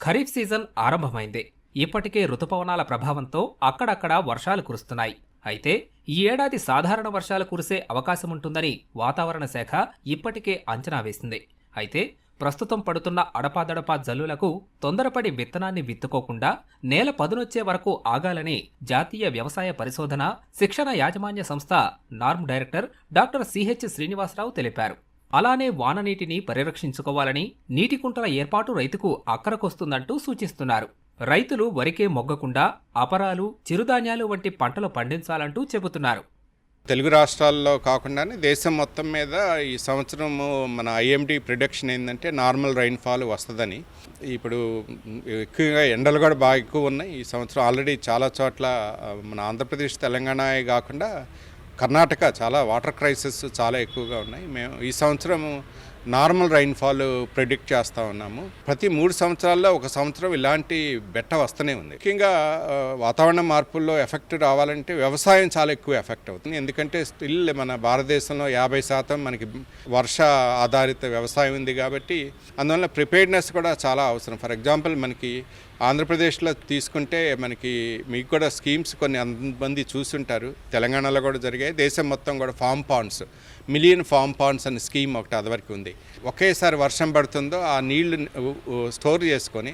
Kharif season ఆరంభమైంది. ఇప్పటికే రుతుపవనాల ప్రభావంతో అక్కడక్కడా వర్షాలు కురుస్తున్నాయి. అయితే ఈ ఏడాది సాధారణ వర్షాలు కురిసే అవకాశముంటుందని వాతావరణ శాఖ ఇప్పటికే అంచనా వేసింది. అయితే ప్రస్తుతం పడుతున్న అడపాదడపా జల్లులకు తొందరపడి విత్తనాన్ని విత్తుకోకుండా నేల పదునొచ్చే వరకు ఆగాలని జాతీయ వ్యవసాయ పరిశోధన, శిక్షణ యాజమాన్య సంస్థ NARM director doctor CH Srinivasarao తెలిపారు. అలానే వాననీటిని పరిరక్షించుకోవాలని, నీటి కుంటల ఏర్పాటు రైతుకు అక్కరకొస్తుందంటూ సూచిస్తున్నారు. రైతులు వరికే మొగ్గకుండా అపరాలు, చిరుధాన్యాలు వంటి పంటలు పండించాలంటూ చెబుతున్నారు. తెలుగు రాష్ట్రాల్లో కాకుండానే దేశం మొత్తం మీద ఈ సంవత్సరము మన ఐఎండీ ప్రిడిక్షన్ ఏంటంటే నార్మల్ రైన్ఫాల్ వస్తుందని. ఇప్పుడు ఎక్కువగా ఎండలు కూడా బాగా ఎక్కువ ఉన్నాయి ఈ సంవత్సరం. ఆల్రెడీ చాలా చోట్ల మన ఆంధ్రప్రదేశ్, తెలంగాణ కాకుండా కర్ణాటక చాలా వాటర్ క్రైసిస్ చాలా ఎక్కువగా ఉన్నాయి. మేము ఈ సంవత్సరం నార్మల్ రైన్ఫాల్ ప్రిడిక్ట్ చేస్తూ ఉన్నాము. ప్రతి 3 సంవత్సరాల్లో ఒక సంవత్సరం ఇలాంటి బెట్ట వస్తూనే ఉంది. ముఖ్యంగా వాతావరణ మార్పుల్లో ఎఫెక్ట్ రావాలంటే వ్యవసాయం చాలా ఎక్కువ ఎఫెక్ట్ అవుతుంది. ఎందుకంటే స్టిల్ మన భారతదేశంలో 50% మనకి వర్ష ఆధారిత వ్యవసాయం ఉంది కాబట్టి అందువల్ల ప్రిపేర్డ్నెస్ కూడా చాలా అవసరం. ఫర్ ఎగ్జాంపుల్ మనకి ఆంధ్రప్రదేశ్లో తీసుకుంటే మనకి మీకు కూడా స్కీమ్స్ కొన్ని మంది చూస్తుంటారు, తెలంగాణలో కూడా జరిగాయి. దేశం మొత్తం కూడా form Pond's, million form Pond's అనే స్కీమ్ ఒకటి అదివరకు ఉంది. ఒకేసారి వర్షం పడుతుందో ఆ నీళ్లు స్టోర్ చేసుకొని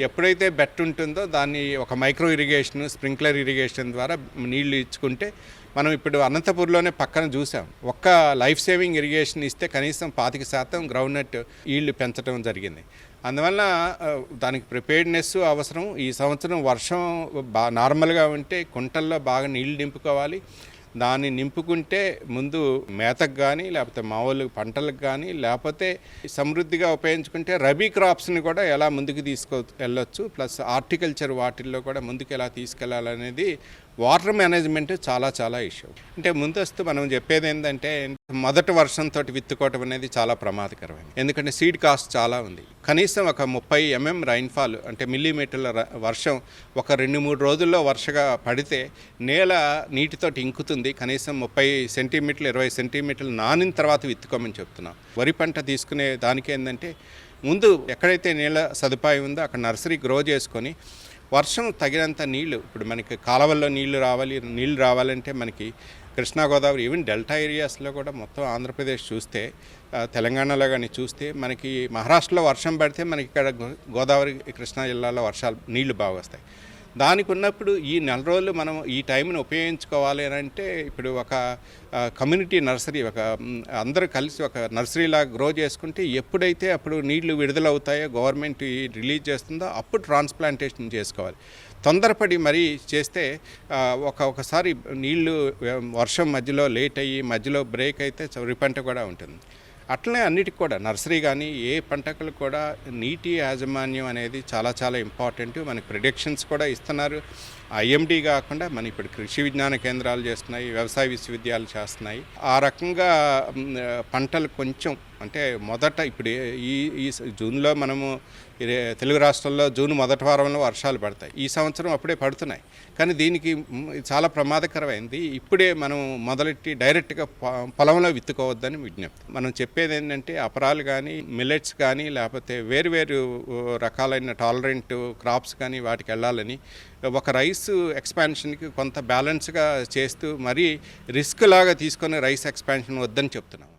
ఎప్పుడైతే బెట్ ఉంటుందో దాన్ని ఒక మైక్రో ఇరిగేషన్, స్ప్రింక్లర్ ఇరిగేషన్ ద్వారా నీళ్లు ఇచ్చుకుంటే మనం ఇప్పుడు అనంతపూర్లోనే పక్కన చూసాం. ఒక్క లైఫ్ సేవింగ్ ఇరిగేషన్ ఇస్తే కనీసం 25% గ్రౌండ్నట్ ఈల్డ్ పెంచడం జరిగింది. అందువల్ల దానికి ప్రిపేర్డ్నెస్ అవసరం. ఈ సంవత్సరం వర్షం నార్మల్గా ఉంటే కుంటల్లో బాగా నీళ్లు నింపుకోవాలి. దాన్ని నింపుకుంటే ముందు మేతకు కానీ, లేకపోతే మామూలు పంటలకు కానీ, లేకపోతే సమృద్ధిగా ఉపయోగించుకుంటే రబీ క్రాప్స్ని కూడా ఎలా ముందుకు వెళ్ళొచ్చు, ప్లస్ హార్టికల్చర్ వాటిల్లో కూడా ముందుకు ఎలా తీసుకెళ్లాలనేది వాటర్ మేనేజ్మెంట్ చాలా చాలా ఇష్యూ. అంటే ముందస్తు మనం చెప్పేది ఏంటంటే మొదటి వర్షంతో విత్తుకోవటం అనేది చాలా ప్రమాదకరమైనది. ఎందుకంటే సీడ్ కాస్ట్ చాలా ఉంది. కనీసం ఒక 30 mm రైన్ఫాల్ అంటే మిల్లీమీటర్ల వర్షం ఒక 2-3 రోజుల్లో వర్షగా పడితే నేల నీటితోటి ఇంకుతుంది. కనీసం 30 సెంటీమీటర్లు 20 సెంటీమీటర్లు నానిన తర్వాత విత్తుకోమని చెప్తున్నాం. వరి పంట తీసుకునే దానికి ఏంటంటే ముందు ఎక్కడైతే నీళ్ళ సదుపాయం ఉందో అక్కడ నర్సరీ గ్రో చేసుకొని వర్షం తగినంత నీళ్లు, ఇప్పుడు మనకి కాలువల్లో నీళ్లు రావాలంటే మనకి కృష్ణా, గోదావరి, ఈవెన్ డెల్టా ఏరియాస్లో కూడా మొత్తం ఆంధ్రప్రదేశ్ చూస్తే, తెలంగాణలో కానీ చూస్తే మనకి మహారాష్ట్రలో వర్షం పడితే మనకి ఇక్కడ గోదావరి, కృష్ణా జిల్లాలో నీళ్లు బాగా వస్తాయి. దానికి ఉన్నప్పుడు ఈ 4 రోజులు మనం ఈ టైంని ఉపయోగించుకోవాలి అని అంటే ఇప్పుడు ఒక కమ్యూనిటీ నర్సరీ, అందరూ కలిసి ఒక నర్సరీలా గ్రో చేసుకుంటే ఎప్పుడైతే అప్పుడు నీళ్లు విడుదలవుతాయో గవర్నమెంట్ రిలీజ్ చేస్తుందో అప్పుడు ట్రాన్స్ప్లాంటేషన్ చేసుకోవాలి. తొందరపడి మరీ చేస్తే ఒకసారి నీళ్లు వర్షం మధ్యలో లేట్ అయ్యి మధ్యలో బ్రేక్ అయితే వరి పంట కూడా ఉంటుంది. అట్లనే అన్నిటికి కూడా నర్సరీ కానీ ఏ పంటకు కూడా నీటి యాజమాన్యం అనేది చాలా చాలా ఇంపార్టెంట్. మనకి ప్రిడిక్షన్స్ కూడా ఇస్తున్నారు. ఐఎండీ కాకుండా మన ఇప్పుడు కృషి విజ్ఞాన కేంద్రాలు చేస్తున్నాయి, వ్యవసాయ విశ్వవిద్యాలయాలు చేస్తున్నాయి. ఆ రకంగా పంటలు కొంచెం అంటే మొదట ఇప్పుడు ఈ జూన్లో మనము తెలుగు రాష్ట్రాల్లో జూన్ మొదటి వారంలో వర్షాలు పడతాయి. ఈ సంవత్సరం అప్పుడే పడుతున్నాయి. కానీ దీనికి చాలా ప్రమాదకరమైంది. ఇప్పుడే మనం మొదలెట్టి డైరెక్ట్గా పొలంలో విత్తుకోవద్దని విజ్ఞప్తి. మనం చెప్పేది ఏంటంటే అపరాలు కానీ, మిల్లెట్స్ కానీ, లేకపోతే వేరు రకాలైన టాలరెంట్ క్రాప్స్ కానీ వాటికి వెళ్ళాలని, ఒక రైస్ ఎక్స్పాన్షన్కి కొంత బ్యాలెన్స్గా చేస్తూ మరీ రిస్క్ లాగా తీసుకొని రైస్ ఎక్స్పాన్షన్ వద్దని చెప్తున్నాం.